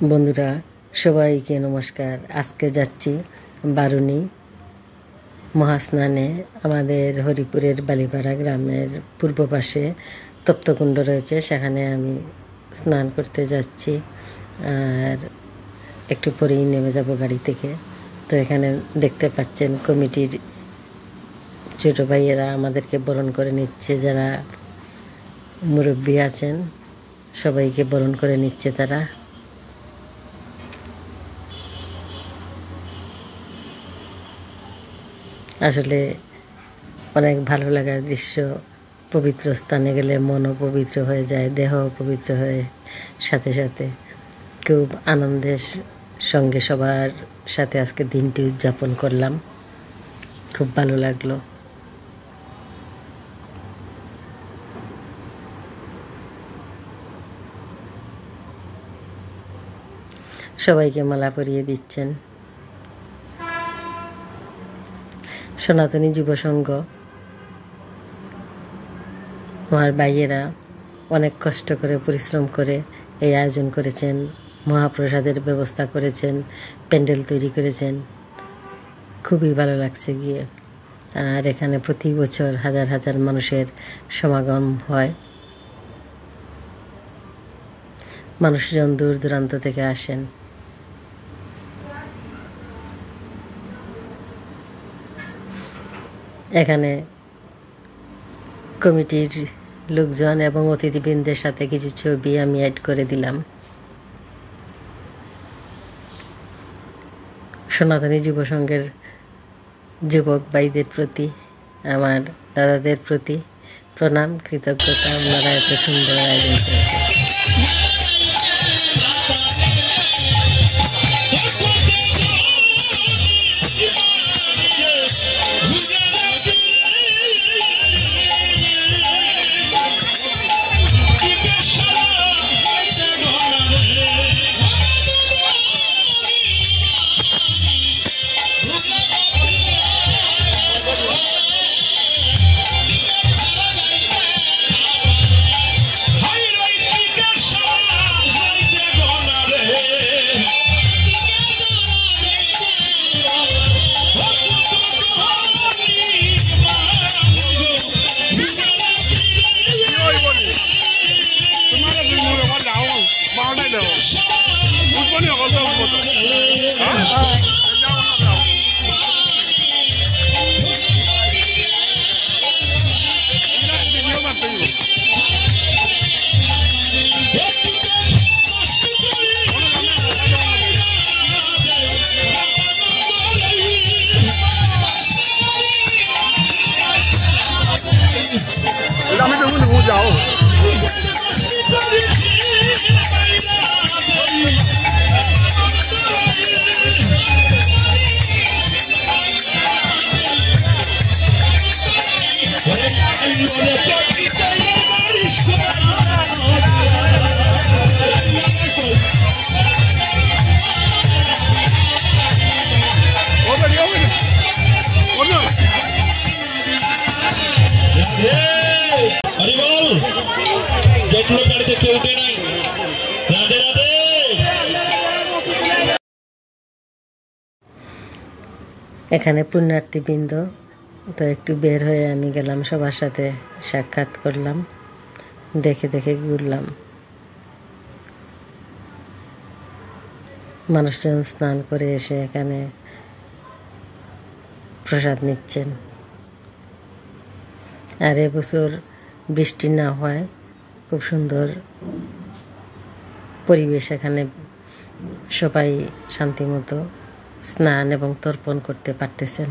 বন্ধুরা সবাইকে নমস্কার। আজকে যাচ্ছি বারুণী মহাস্নানে। আমাদের হরিপুরের বালিপাড়া গ্রামের পূর্ব পাশে তপ্তকুণ্ড রয়েছে, সেখানে আমি স্নান করতে যাচ্ছি। আর একটু পরেই নেমে যাব গাড়ি থেকে। তো এখানে দেখতে পাচ্ছেন কমিটির ছোটো ভাইয়েরা আমাদেরকে বরণ করে নিচ্ছে, যারা মুরব্বী আছেন সবাইকে বরণ করে নিচ্ছে তারা। আসলে অনেক ভালো লাগার দৃশ্য। পবিত্র স্থানে গেলে মনও পবিত্র হয়ে যায়, দেহও পবিত্র হয়ে, সাথে সাথে খুব আনন্দের সঙ্গে সবার সাথে আজকে দিনটি উদযাপন করলাম। খুব ভালো লাগলো। সবাইকে মালা পরিয়ে দিচ্ছেন। সনাতনী যুব সংঘ আমার ভাইয়েরা অনেক কষ্ট করে পরিশ্রম করে এই আয়োজন করেছেন, মহাপ্রসাদের ব্যবস্থা করেছেন, প্যান্ডেল তৈরি করেছেন। খুবই ভালো লাগছে গিয়ে। আর এখানে প্রতি বছর হাজার হাজার মানুষের সমাগম হয়। মানুষজন দূর দূরান্ত থেকে আসেন। এখানে কমিটির লোকজন এবং অতিথিবৃন্দের সাথে কিছু ছবি আমি অ্যাড করে দিলাম। সনাতনী যুব সংঘের যুবক ভাইদের প্রতি, আমার দাদাদের প্রতি প্রণাম, কৃতজ্ঞতা। আপনারা এত সুন্দর আয়োজন করেছেন। এখানে পুণ্যার্থীবৃন্দ, তো একটু বের হয়ে আমি গেলাম, সবার সাথে সাক্ষাৎ করলাম, দেখে দেখে ঘুরলাম। মানুষজন স্নান করে এসে এখানে প্রসাদ নিচ্ছেন। আর এবছর বৃষ্টি না হয় খুব সুন্দর পরিবেশ। এখানে সবাই শান্তিমতো স্নান এবং তর্পণ করতে পারতেছেন।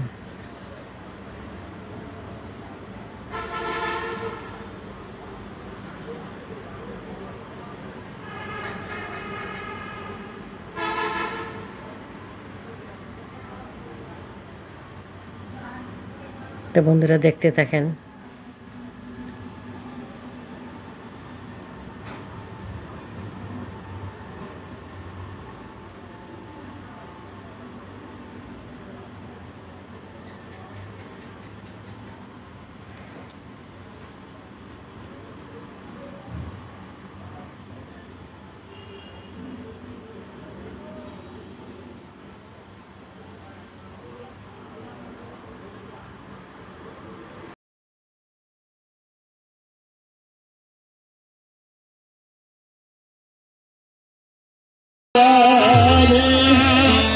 তো বন্ধুরা দেখতে থাকেন।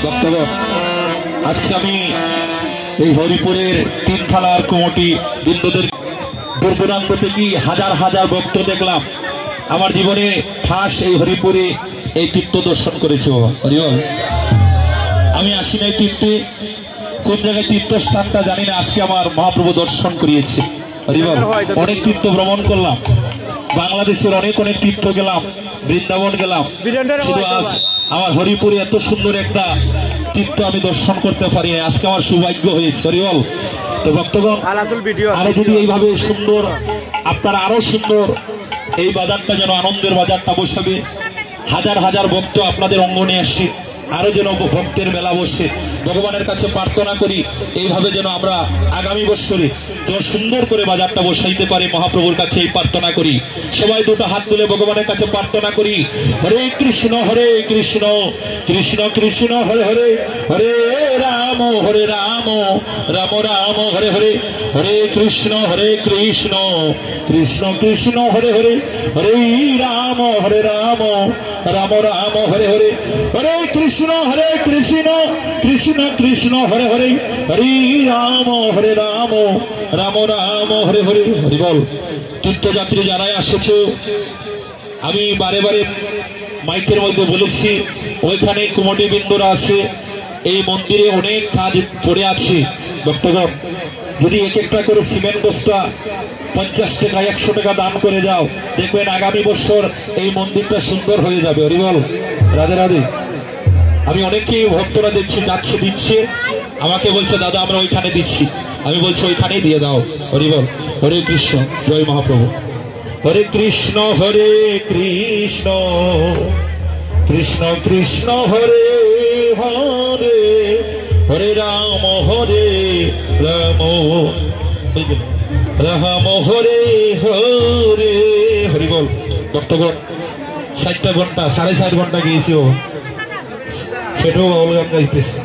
বক্তব্য আজকে আমি এই হরিপুরের তিন থানার কমিটি বৃন্দদের দূর দূরান্ত থেকে হাজার হাজার ভক্ত দেখলাম। আমার জীবনে ফার্স্ট এই হরিপুরে এই তীর্থ দর্শন করেছি। হরিবল, আমি আসি নাই তীর্থে, কোন জায়গায় তীর্থস্থানটা জানি না, আজকে আমার মহাপ্রভু দর্শন করিয়েছে। হরিবল, অনেক তীর্থ ভ্রমণ করলাম, বাংলাদেশের অনেক অনেক তীর্থ গেলাম, বৃন্দাবন গেলাম, শুধু আজ আমার হরিপুরে এত সুন্দর একটা তীর্থ আমি দর্শন করতে পারি, আজকে আমার সৌভাগ্য হয়েছে। হরিবল, তো ভক্তগণ আরো যদি এইভাবে সুন্দর আপনারা আরো সুন্দর এই বাজারটা যেন আনন্দের বাজারটা বসাবে, হাজার হাজার ভক্ত আপনাদের অঙ্গনে আসছে, আরো যেন ভক্তের মেলা বসে, ভগবানের কাছে প্রার্থনা করি এইভাবে যেন আমরা আগামী বছরে যেন সুন্দর করে বাজারটা বসাইতে পারি। মহাপ্রভুর কাছে এই প্রার্থনা করি, সবাই দুটো হাত তুলে ভগবানের কাছে প্রার্থনা করি। হরে কৃষ্ণ কৃষ্ণ কৃষ্ণ হরে হরে, হরে রাম রাম রাম হরে হরে, হরে কৃষ্ণ কৃষ্ণ কৃষ্ণ হরে হরে, হরে রাম রাম রাম হরে হরে, হরে কৃষ্ণ কৃষ্ণ কৃষ্ণ হরে হরে, হরে রাম রাম রাম হরে হরে। হরি বল। তীর্থযাত্রী যারাই আসছে, আমি বারে বারে মাইকের মধ্যে বলেছি, ওইখানে কমিটি বৃন্দরা আছে, এই মন্দিরে অনেক কাজ পড়ে আছে। ভক্তগণ যদি এক একটা করে সিমেন্ট বস্তা 50 টাকা 100 টাকা দান করে যাও, দেখবেন আগামী বছর এই মন্দিরটা সুন্দর হয়ে যাবে। হরিবল, রাধে রাধে। আমি অনেকেই ভক্তরা দিচ্ছে, আমাকে বলছে দাদা আমরা ওইখানে দিচ্ছি, আমি বলছি ওইখানেই দিয়ে দাও। হরিবল, হরে কৃষ্ণ, জয় মহাপ্রভু। হরে কৃষ্ণ কৃষ্ণ কৃষ্ণ কৃষ্ণ হরে হরে, হরে রাম রাম হরে হরে। হরিবল। ভক্তগণ 7 ঘন্টা 4.5 ঘন্টা গিয়েছি, ও সেটাও অলগাম গাইতেছে।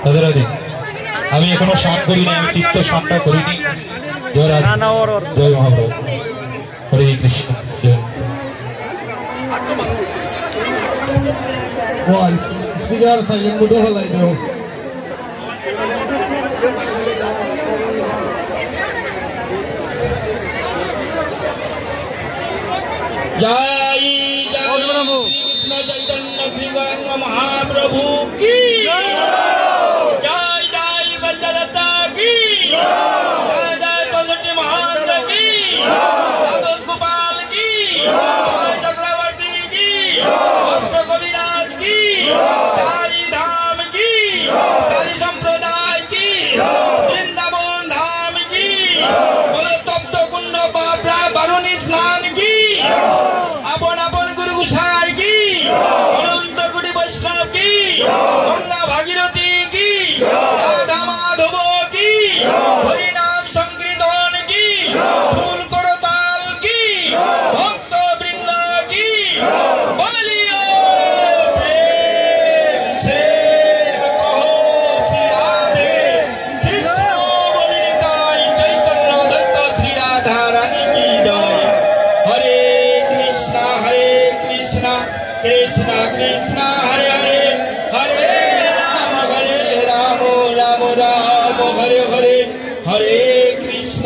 রাধে রাধে। আমি এখনো স্নান করিনি, আমি তীর্থ স্নানটা করিনি। জয় মহাপ্রভু, হরে কৃষ্ণ। স্পিকার সাইলেন্ট মোডে হলাই দাও। জয় জয় কৃষ্ণ চৈতন্য শ্রী গৌরাঙ্গ মহাপ্রভু কি জয়, জয় বজ্রদত্তা কি জয়, জয় দশটি মহান্ত কি, দ্বাদশ গোপাল কি জয়, চক্রবর্তী কি, অষ্ট কবিরাজ কি, চারি ধাম কি, চারি সম্প্রদায় কি, বৃন্দাবন ধাম কি, বলে তপ্ত কুণ্ড পাপড়া বারুণী স্নান কি, আপন আপন গুরু গোসাই কি, অনন্ত কোটি বৈষ্ণব কি, গঙ্গা ভাগীরথী কি, রাধা মাধব কি, হরিনাম সংকীর্তন কি, ফুল করতাল কি, ভক্ত বৃন্দ কি, বলিও প্রেম সে কহো শ্রী রাধে কৃষ্ণ বলি নিতাই চৈতন্য দত্ত শ্রী রাধা রানী কি জয়। হরে কৃষ্ণ কৃষ্ণ কৃষ্ণ হরে হরে, হরে রাম রাম রাম হরে হরে, হরে কৃষ্ণ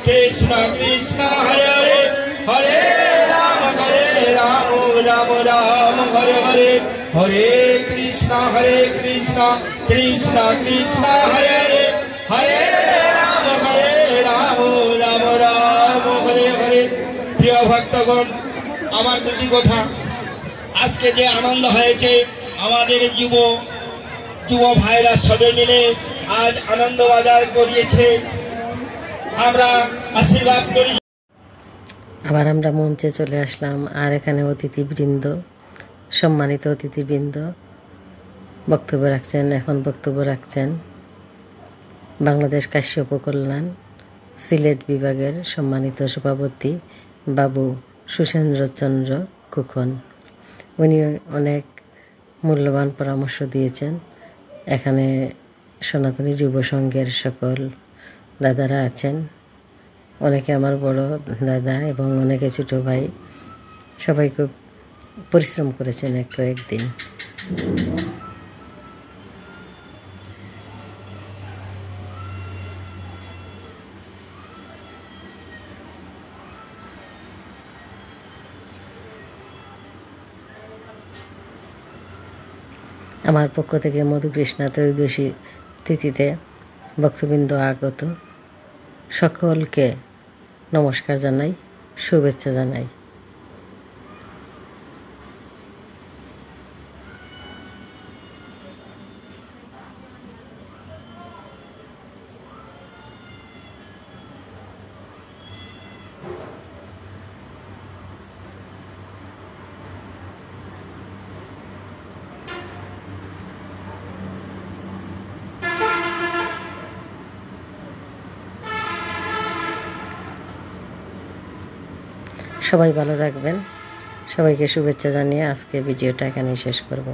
কৃষ্ণ কৃষ্ণ হরে হরে, হরে রাম রাম রাম হরে হরে, হরে কৃষ্ণ কৃষ্ণ কৃষ্ণ হরে হরে, হরে রাম রাম রাম হরে হরে। প্রিয় ভক্তগণ, আমার দুটি কথা, আজকে যে আনন্দ হয়েছে, আমাদের যুব ভাইরা সবাই মিলে আজ আনন্দ বাজার করিয়েছে, আমরা আশীর্বাদ করি। আবার আমরা মঞ্চে চলে আসলাম, আর এখানে অতিথিবৃন্দ, সম্মানিত অতিথিবৃন্দ বক্তব্য রাখছেন। এখন বক্তব্য রাখছেন বাংলাদেশ কাশ্যপ কল্যাণ সিলেট বিভাগের সম্মানিত সভাপতি বাবু সুশেন্দ্রচন্দ্র খোকন। উনি অনেক মূল্যবান পরামর্শ দিয়েছেন। এখানে সনাতনী যুব সংঘের সকল দাদারা আছেন, অনেকে আমার বড় দাদা এবং অনেকে ছোটো ভাই, সবাই খুব পরিশ্রম করেছেন কয়েকদিন। আমার পক্ষ থেকে মধুকৃষ্ণা ত্রয়োদশী তিথিতে ভক্তবৃন্দ আগত সকলকে নমস্কার জানাই, শুভেচ্ছা জানাই। সবাই ভালো থাকবেন। সবাইকে শুভেচ্ছা জানিয়ে আজকে ভিডিওটা এখানেই শেষ করব।